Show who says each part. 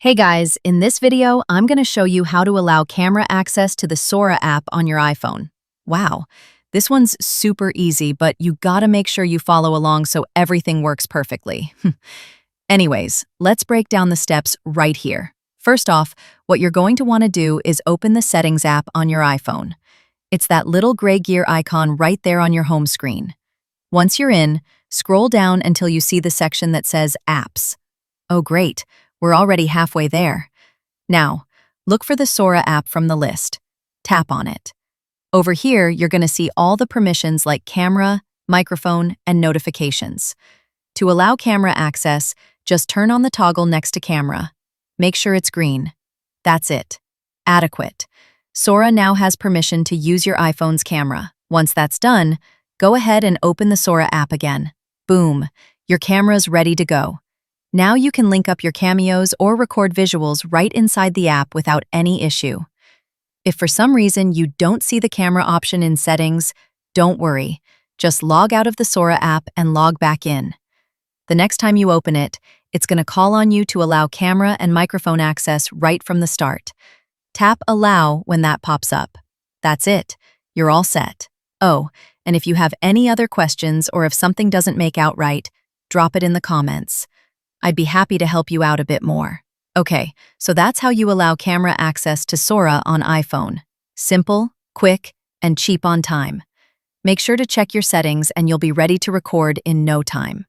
Speaker 1: Hey guys, in this video, I'm going to show you how to allow camera access to the Sora app on your iPhone. Wow, this one's super easy, but you gotta make sure you follow along so everything works perfectly. Anyways, let's break down the steps right here. First off, what you're going to want to do is open the Settings app on your iPhone. It's that little gray gear icon right there on your home screen. Once you're in, scroll down until you see the section that says Apps. Oh great, we're already halfway there. Now, look for the Sora app from the list. Tap on it. Over here, you're going to see all the permissions like camera, microphone, and notifications. To allow camera access, just turn on the toggle next to camera. Make sure it's green. That's it. Adequate. Sora now has permission to use your iPhone's camera. Once that's done, go ahead and open the Sora app again. Boom, your camera's ready to go. Now you can link up your cameos or record visuals right inside the app without any issue. If for some reason you don't see the camera option in settings, don't worry. Just log out of the Sora app and log back in. The next time you open it, it's going to call on you to allow camera and microphone access right from the start. Tap Allow when that pops up. That's it. You're all set. Oh, and if you have any other questions or if something doesn't make out right, drop it in the comments. I'd be happy to help you out a bit more. Okay, so that's how you allow camera access to Sora on iPhone. Simple, quick, and cheap on time. Make sure to check your settings and you'll be ready to record in no time.